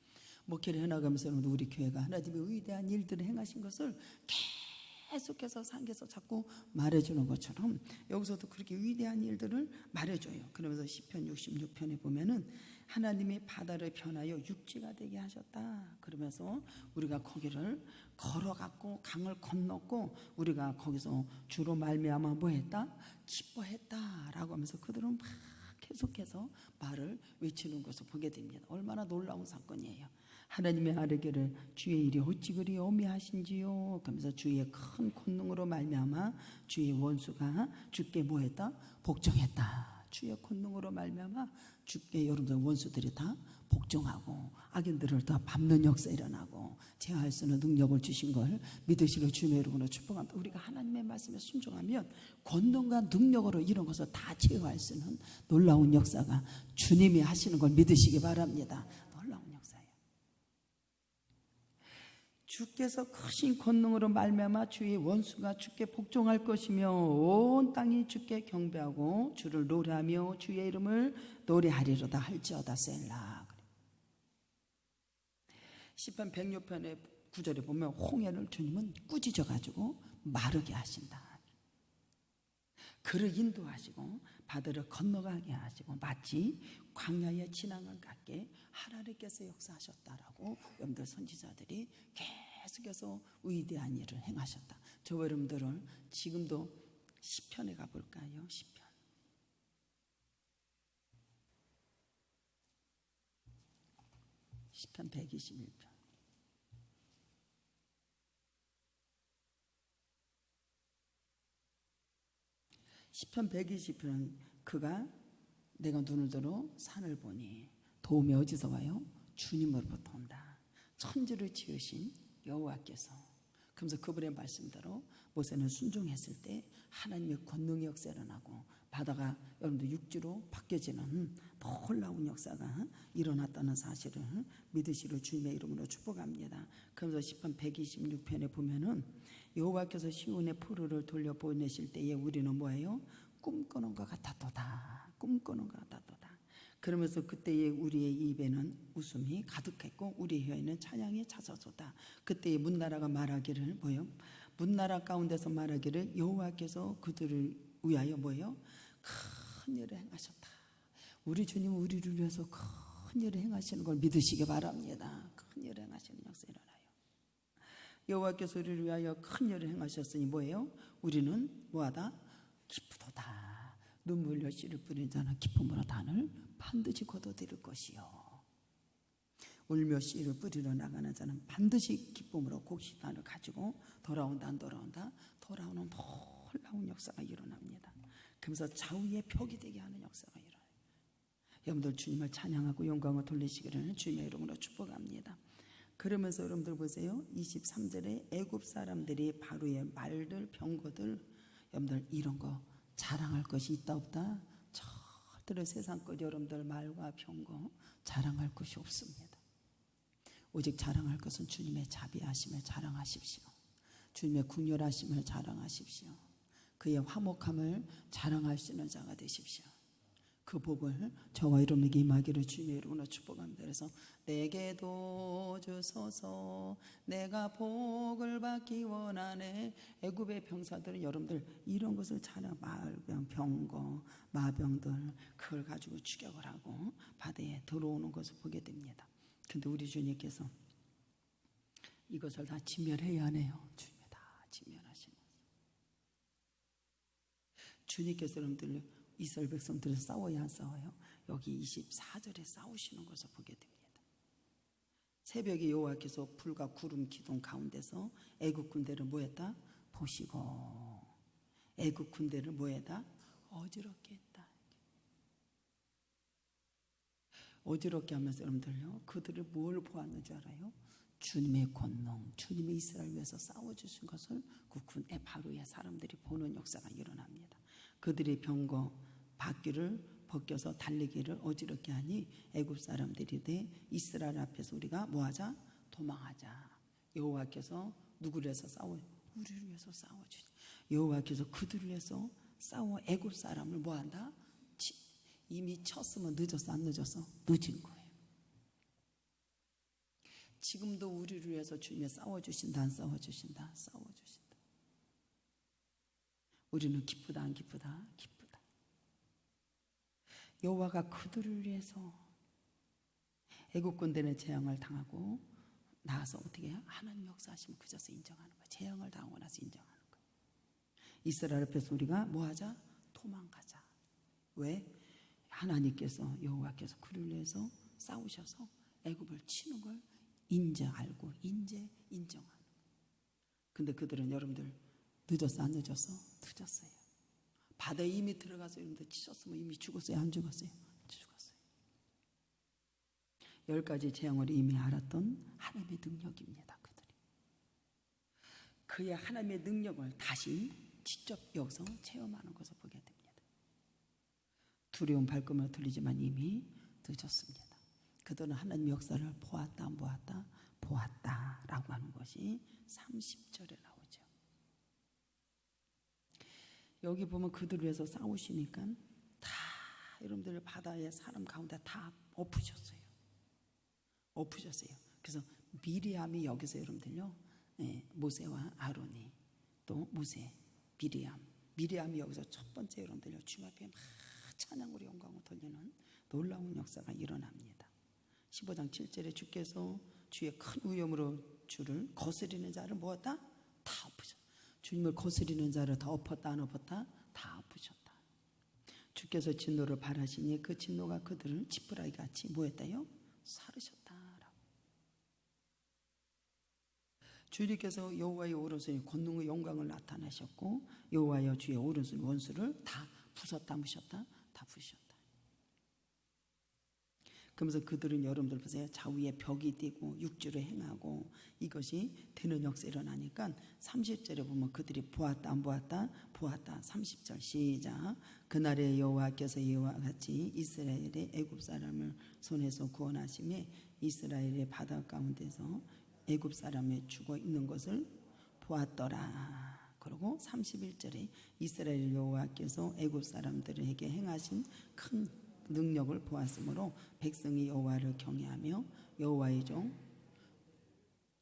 목회를 해나가면서 우리 교회가 하나님의 위대한 일들을 행하신 것을 계속해서 상에서 자꾸 말해주는 것처럼 여기서도 그렇게 위대한 일들을 말해줘요. 그러면서 시편 66편에 보면은 하나님이 바다를 변하여 육지가 되게 하셨다. 그러면서 우리가 거기를 걸어갔고 강을 건넜고 우리가 거기서 주로 말미암아 뭐했다? 기뻐했다라고 하면서 그들은 막 계속해서 말을 외치는 것을 보게 됩니다. 얼마나 놀라운 사건이에요. 하나님의 아뢰기를 주의 일이 어찌 그리 어미하신지요. 그러면서 주의 큰 권능으로 말미암아 주의 원수가 주께 뭐했다? 복종했다. 주의 권능으로 말미암아 주께 여러분들 원수들이 다 복종하고 악인들을 다 밟는 역사 일어나고 제어할 수 있는 능력을 주신 걸 믿으시고 주님의 이름으로 축복합니다. 우리가 하나님의 말씀에 순종하면 권능과 능력으로 이런 것을 다 제어할 수 있는 놀라운 역사가 주님이 하시는 걸 믿으시기 바랍니다. 놀라운 역사예요. 주께서 크신 권능으로 말미암아 주의 원수가 주께 복종할 것이며 온 땅이 주께 경배하고 주를 노래하며 주의 이름을 노래하리로다 할지어다 셀라. 시편 106편의 9절에 보면 홍해를 주님은 꾸짖어 가지고 마르게 하신다. 그를 인도하시고 바다를 건너가게 하시고 마치 광야에 지나간 같게 하나님께서 역사하셨다라고 여러분들 선지자들이 계속해서 위대한 일을 행하셨다. 저 여러분들은 지금도 시편에 가볼까요? 시편 121편. 시편 120편은 그가 내가 눈을 들어 산을 보니 도움이 어디서 와요? 주님으로부터 온다. 천지를 지으신 여호와께서. 그러면서 그분의 말씀대로 모세는 순종했을 때 하나님의 권능의 역사가 일어나고 바다가 여러분들 육지로 바뀌어지는 놀라운 역사가 일어났다는 사실을 믿으시려 주님의 이름으로 축복합니다. 그러면서 시편 126편에 보면은 여호와께서 시온의 푸르를 돌려보내실 때에 우리는 뭐예요? 꿈꾸는 것 같았도다. 꿈꾸는 것 같았도다. 그러면서 그때의 우리의 입에는 웃음이 가득했고 우리의 혀에는 찬양이 잦아졌다. 그때의 문나라가 말하기를 뭐예요? 문나라 가운데서 말하기를 여호와께서 그들을 위하여 뭐예요? 큰 일을 행하셨다. 우리 주님은 우리를 위해서 큰 일을 행하시는 걸 믿으시기 바랍니다. 큰 일을 행하시는 역사 일어나요. 여호와께서 우리를 위하여 큰 일을 행하셨으니 뭐예요? 우리는 뭐하다? 기쁘도다. 눈물 흘려 씨를 뿌린 자는 기쁨으로 단을 반드시 거둬들일 것이요. 울며 씨를 뿌리러 나가는 자는 반드시 기쁨으로 곡식단을 가지고 돌아온다 안 돌아온다? 돌아오는 놀라운 역사가 일어납니다. 그러면서 좌우의 벽이 되게 하는 역사가 일어나요. 여러분들 주님을 찬양하고 영광을 돌리시기를 주님의 이름으로 축복합니다. 그러면서 여러분들 보세요. 23절에 애굽 사람들이 바로의 말들 병거들 여러분들 이런 거 자랑할 것이 있다 없다? 절대로 세상 것 여러분들 말과 병거 자랑할 것이 없습니다. 오직 자랑할 것은 주님의 자비하심을 자랑하십시오. 주님의 궁휼하심을 자랑하십시오. 그의 화목함을 자랑할 수 있는 자가 되십시오. 그 복을 저와 여러분에게 임하기를 주님의 이름으로 축복합니다. 그래서 내게도 주소서 내가 복을 받기 원하네. 애굽의 병사들은 여러분들 이런 것을 자랑 말병, 병거, 마병들 그걸 가지고 추격을 하고 바다에 들어오는 것을 보게 됩니다. 근데 우리 주님께서 이것을 다 진멸해야 하네요. 주님이 다 진멸하시는 주님께서 여러분들 이스라엘 백성들은 싸워야 안 싸워요? 여기 24절에 싸우시는 것을 보게 됩니다. 새벽에 여호와께서 불과 구름 기둥 가운데서 애굽 군대를 뭐했다? 보시고 애굽 군대를 뭐했다? 어지럽게 했다. 어지럽게 하면서 여러분들요 그들을 뭘 보았는 줄 알아요? 주님의 권능, 주님의 이스라엘 위해서 싸워주신 것을 그 군대 바로의 사람들이 보는 역사가 일어납니다. 그들의 병거 바퀴를 벗겨서 달리기를 어지럽게 하니 애굽 사람들이 돼 이스라엘 앞에서 우리가 뭐하자? 도망하자. 여호와께서 누구를 위해서 싸워요? 우리를 위해서 싸워주시. 여호와께서 그들을 위해서 싸워 애굽 사람을 뭐한다? 이미 쳤으면 늦었어, 안 늦었어? 늦은 거예요. 지금도 우리를 위해서 주님이 싸워주신다, 안 싸워주신다? 싸워주신다. 우리는 기쁘다, 안 기쁘다? 기쁘다. 여호와가 그들을 위해서 애굽 군대는 재앙을 당하고 나서 어떻게 해요? 하나님 역사하시면 그저서 인정하는 거예요. 재앙을 당하고 나서 인정하는 거예요. 이스라엘 앞에서 우리가 뭐하자? 도망가자. 왜? 하나님께서 여호와께서 그를 위해서 싸우셔서 애굽을 치는 걸 알고 인정하는 거예요. 근데 그들은 여러분들 늦었어, 안 늦었어? 늦었어요. 바다에 이미 들어가서 여러분들 치셨으면 이미 죽었어요, 안 죽었어요? 죽었어요. 10가지 재앙을 이미 알았던 하나님의 능력입니다. 그들이 그의 하나님의 능력을 다시 직접 여기서 체험하는 것을 보게 됩니다. 두려운 발걸음을 들리지만 이미 늦었습니다. 그들은 하나님의 역사를 보았다, 안 보았다? 보았다라고 하는 것이 30절에 나오죠. 여기 보면 그들을 위해서 싸우시니까 다 여러분들 바다의 사람 가운데 다 엎으셨어요. 그래서 미리암이 여기서 여러분들요, 모세와 아론이 또 모세, 미리암이 여기서 첫 번째 여러분들요, 주님 앞에 막 찬양으로 영광을 돌리는 놀라운 역사가 일어납니다. 15장 7절에 주께서 주의 큰 위엄으로 주를 거스리는 자를 뭐었다? 다 엎으셨다. 주님을 거스리는 자를 다 엎었다, 안 엎었다? 다 엎으셨다. 주께서 진노를 발하시니 그 진노가 그들을 지푸라기 같이 뭐했다요? 사르셨다라고. 주님께서 여호와의 오른손이 권능의 영광을 나타내셨고 여호와여 주의 오른손 원수를 다 부쉈다, 무셨다? 다 부셨다. 그러면서 그들은 여러분들 보세요. 좌우에 벽이 뛰고 육주를 행하고 이것이 되는 역사 일어나니까 30절에 보면 그들이 보았다, 안 보았다? 보았다. 30절 시작. 그날에 여호와께서 이와 같이 이스라엘의 애굽 사람을 손에서 구원하심에 이스라엘의 바다 가운데서 애굽 사람이 죽어 있는 것을 보았더라. 그리고 31절에 이스라엘 여호와께서 애굽 사람들에게 행하신 큰 능력을 보았으므로 백성이 여호와를 경외하며 여호와의 종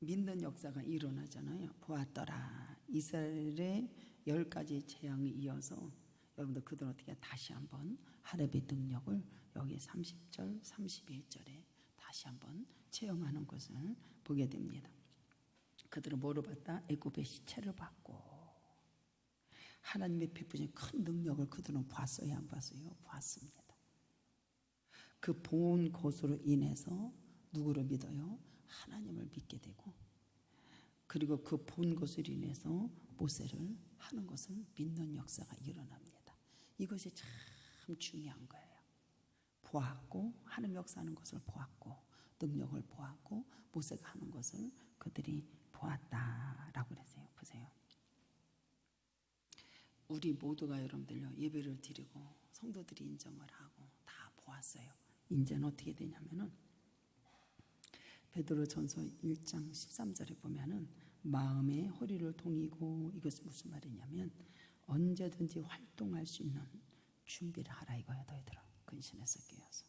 믿는 역사가 일어나잖아요. 보았더라. 이스라엘의 10가지 재앙이 이어서 여러분들 그들은 어떻게 다시 한번 하나님의 능력을 여기 30절, 31절에 다시 한번 체험하는 것을 보게 됩니다. 그들은 뭐를 봤다? 애굽의 시체를 봤고 하나님의 베푸신 큰 능력을 그들은 봤어요, 안 봤어요? 봤습니다. 그 본 것으로 인해서 누구를 믿어요? 하나님을 믿게 되고 그리고 그 본 것으로 인해서 모세를 하는 것을 믿는 역사가 일어납니다. 이것이 참 중요한 거예요. 보았고 하나님 역사하는 것을 보았고 능력을 보았고 모세가 하는 것을 그들이 보았다라고 그랬어요. 보세요. 우리 모두가 여러분들요 예배를 드리고 성도들이 인정을 하고 다 보았어요. 이제는 어떻게 되냐면은 베드로전서 1장 13절에 보면은 마음의 허리를 동이고 이것은 무슨 말이냐면 언제든지 활동할 수 있는 준비를 하라 이거야. 너희들아 근신해서 깨어서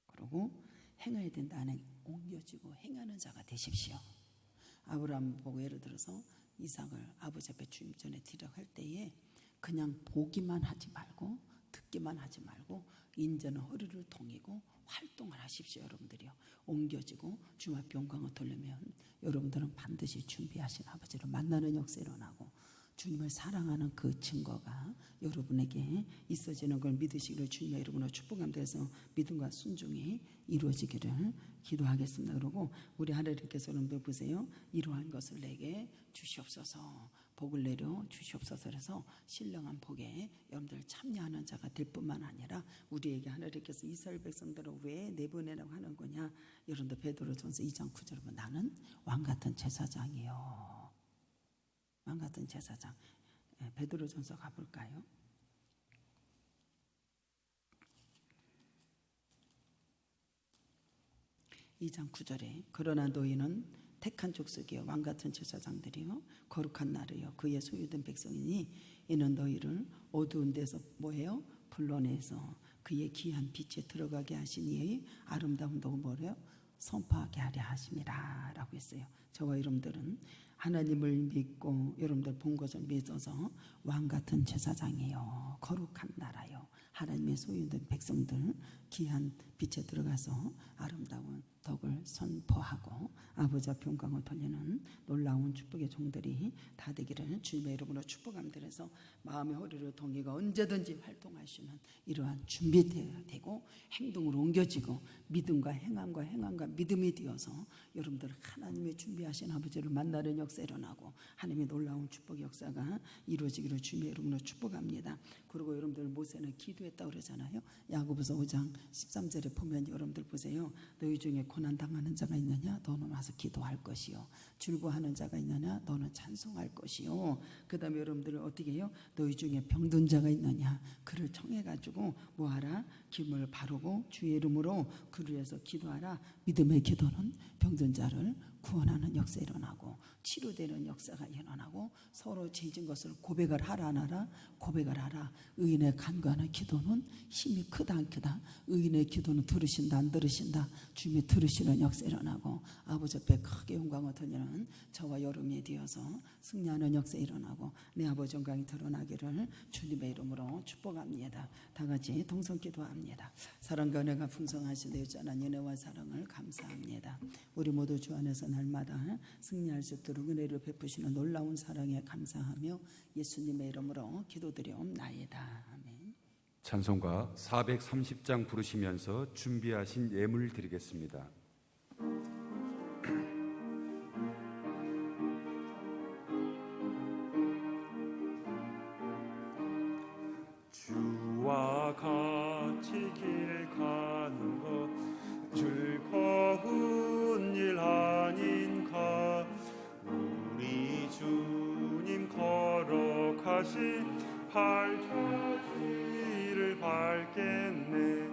그리고 행해야 된다 안에 옮겨지고 행하는 자가 되십시오. 아브라함 보고 예를 들어서 이삭을 아버지 앞에 주님 전에 드려 할 때에 그냥 보기만 하지 말고 듣기만 하지 말고 인제는 허리를 동이고 활동을 하십시오. 여러분들이요 옮겨지고 주님 앞에 영광을 돌리면 여러분들은 반드시 준비하신 아버지를 만나는 역사 일어나고 주님을 사랑하는 그 증거가 여러분에게 있어지는 걸 믿으시기를 주님의 이름으로 축복함돼서 믿음과 순종이 이루어지기를 기도하겠습니다. 그러고 우리 하나님께서 여러분들 보세요. 이러한 것을 내게 주시옵소서 복을 내려 주시옵소서 해서 신령한 복에 여러분들 참여하는 자가 될 뿐만 아니라 우리에게 하나님께서 이스라엘 백성들을 왜 내보내라고 하는 거냐. 여러분들 베드로전서 2장 9절에 보면 나는 왕같은 제사장이요. 왕같은 제사장. 베드로전서 가볼까요? 2장 9절에 그러나 너희는 택한 족속이요 왕같은 제사장들이요 거룩한 나라요 그의 소유된 백성이니 이는 너희를 어두운 데서 뭐해요? 불러내서 그의 귀한 빛에 들어가게 하시니 아름다움도 뭐래요? 선포하게 하려 하심이라 라고 했어요. 저와 여러분들은 하나님을 믿고 여러분들 본 것을 믿어서 왕같은 제사장이요 거룩한 나라요 하나님의 소유된 백성들 귀한 빛에 들어가서 아름다운 덕을 선포하고 아버지 앞에 영광을 돌리는 놀라운 축복의 종들이 다 되기를 주님의 이름으로 축복함들에서 마음의 허리를 동이가 언제든지 활동할 수 있는 이러한 준비되어야 되고 행동으로 옮겨지고 믿음과 행함과 믿음이 되어서 여러분들 하나님의 준비하신 아버지를 만나는 역사 일어나고 하나님의 놀라운 축복의 역사가 이루어지기를 주님의 이름으로 축복합니다. 그리고 여러분들 모세는 기도했다고 그러잖아요. 야고보서 5장 13절에 보면 여러분들 보세요. 너희 중에 고난당하는 자가 있느냐 너는 와서 기도할 것이요 즐거워하는 자가 있느냐 너는 찬송할 것이요 그 다음에 여러분들 어떻게 해요? 너희 중에 병든 자가 있느냐 그를 청해가지고 뭐하라? 기름을 바르고 주의 이름으로 그를 위해서 기도하라. 믿음의 기도는 병든 자를 구원하는 역사 일어나고 치료되는 역사가 일어나고 서로 죄진 것을 고백을 하라 안 하라? 고백을 하라. 의인의 간구하는 기도는 힘이 크다 안 크다? 의인의 기도는 들으신다 안 들으신다? 주님이 들으시는 역사 일어나고 아버지 앞에 크게 영광을 돌리는 저와 여러분이 되어서 승리하는 역사 일어나고 내 아버지 영광이 드러나기를 주님의 이름으로 축복합니다. 다 같이 동성 기도합니다. 사랑과 은혜가 풍성하신 내 주하나님 은혜와 사랑을 감사합니다. 우리 모두 주 안에서 날마다 승리할 수 있도록 은혜를 베푸시는 놀라운 사랑에 감사하며 예수님의 이름으로 기도드리옵나이다. 아멘. 찬송가 430장 부르시면서 준비하신 예물 드리겠습니다. 주와 같이 길 가는 것 즐거운 일 아닌가. 우리 주님 걸어가신 발자취를 밟겠네.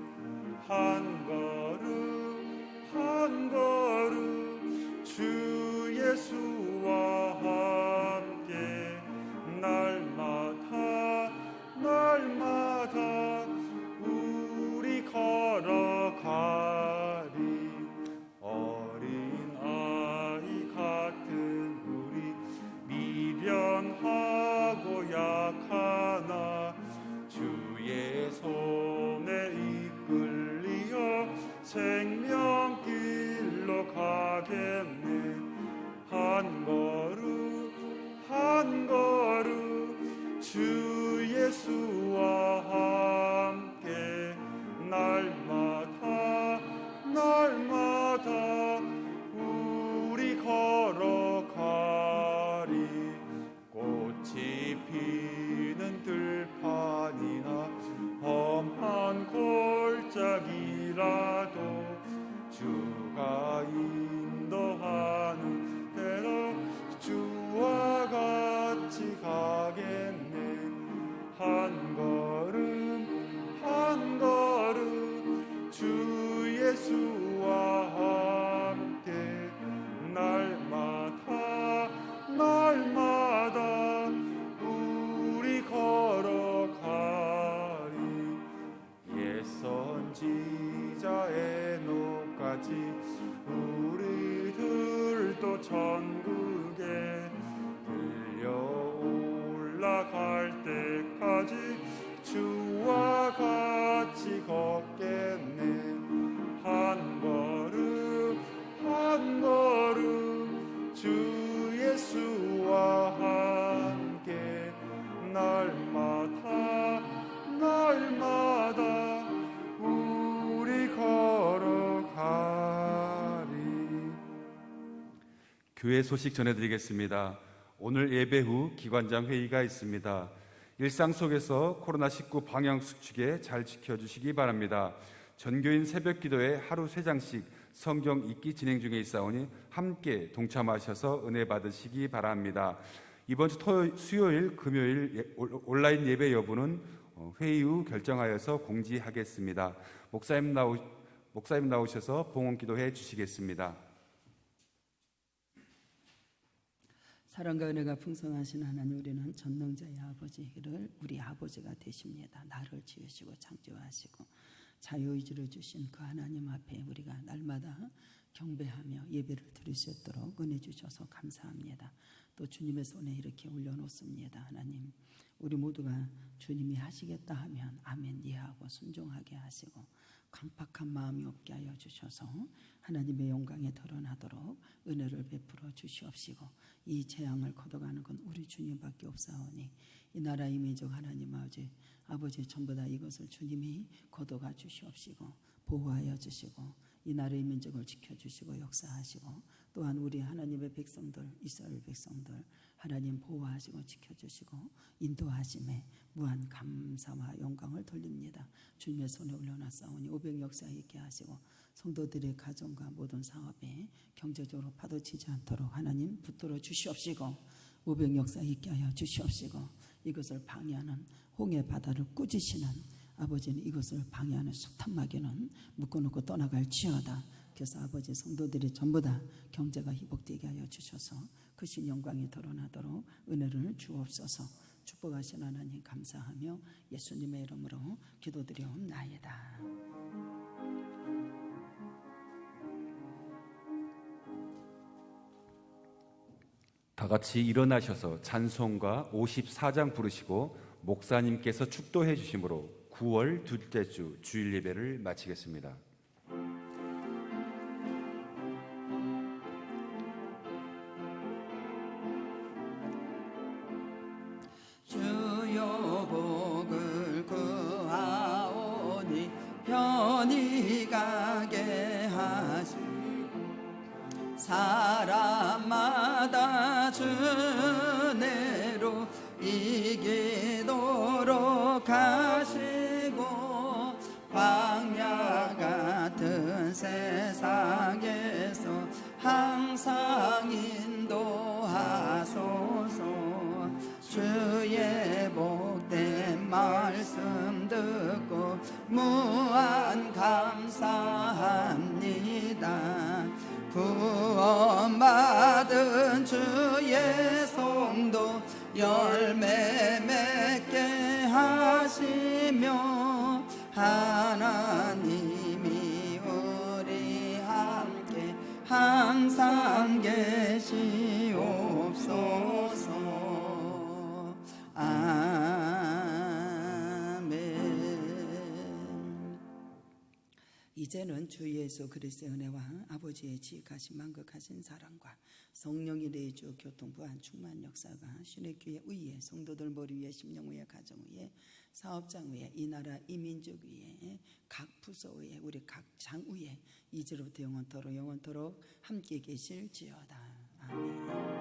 한 걸음 한 걸음 주 예수와 함께 날마다 우리 걸어가리. 어린 아이 같은 우리 미련하고 약하나 주의 손에 이끌리어 생명길로 가겠네. 한 걸음 한 걸음 주 예수와 함께 날마다 우리 걸어가리. 꽃이 피는 들판이나 험한 골짜기라도 주가 인도하는 대로 주와 같이 가겠네. 한 걸음 한 걸음 주 예수와 함께 날마다 우리 걸어가리. 옛 선지자 에녹까지 우리들도 천국에 들려 올라갈 때까지 주와 같이 걷겠네. 한 걸음 한 걸음 주 예수와 함께 날마다 우리 걸어가리. 교회 소식 전해드리겠습니다. 오늘 예배 후 기관장 회의가 있습니다. 일상 속에서 코로나19 방역 수칙에 잘 지켜주시기 바랍니다. 전교인 새벽 기도에 하루 3장씩 성경 읽기 진행 중에 있사오니 함께 동참하셔서 은혜 받으시기 바랍니다. 이번 주 수요일, 금요일 온라인 예배 여부는 회의 후 결정하여서 공지하겠습니다. 목사님 나오셔서 봉헌기도해 주시겠습니다. 사랑과 은혜가 풍성하신 하나님, 우리는 전능자의 아버지를 우리 아버지가 되십니다. 나를 지으시고 창조하시고 자유의지를 주신 그 하나님 앞에 우리가 날마다 경배하며 예배를 드릴 수 있도록 은혜 주셔서 감사합니다. 또 주님의 손에 이렇게 올려놓습니다. 하나님, 우리 모두가 주님이 하시겠다 하면 아멘 이해하고 순종하게 하시고 강팍한 마음이 없게 하여 주셔서 하나님의 영광에 드러나도록 은혜를 베풀어 주시옵시고, 이 재앙을 걷어가는 건 우리 주님밖에 없사오니 이 나라 이 민족 하나님 아버지 전부 다 이것을 주님이 걷어가 주시옵시고 보호하여 주시고 이 나라의 민족을 지켜주시고 역사하시고, 또한 우리 하나님의 백성들, 이스라엘 백성들 하나님 보호하시고 지켜주시고 인도하심에 무한 감사와 영광을 돌립니다. 주님의 손에 올려놨사오니 500 역사 있게 하시고 성도들의 가정과 모든 사업에 경제적으로 파도치지 않도록 하나님 붙들어 주시옵시고 500 역사 있게 하여 주시옵시고, 이것을 방해하는 홍해 바다를 꾸짖으시는 아버지는 이것을 방해하는 숱한 마귀는 묶어놓고 떠나갈지어다. 그래서 아버지 성도들이 전부 다 경제가 회복되게 하여 주셔서 크신 영광이 드러나도록 은혜를 주옵소서. 축복하신 하나님 감사하며 예수님의 이름으로 기도드리옵나이다. 다 같이 일어나셔서 찬송가 54장 부르시고 목사님께서 축도해 주심으로 9월 둘째 주 주일 예배를 마치겠습니다. 주여 복을 구하오니 편히 가게 하시고 사람마다 주내로 이기도록 하시고 광야 같은 세상에서 항상 인도하소서. 주의 복된 말씀 듣고 무한 감사합니다. 구원받은 주의 성도 열매 맺게 하시며 하나님이 우리 함께 항상 계시옵소서. 아멘. 이제는 주 예수 그리스도의 은혜와 아버지의 지극하신 만극하신 사랑과 성령이 내주 교통부한 충만 역사가 신의교회 의회 성도들 머리 위에 심령 위에 가정 위에 사업장 위에 이 나라 이 민족 위에 각 부서 위에 우리 각 장 위에 이제로부터 영원토록 함께 계실지어다. 아멘.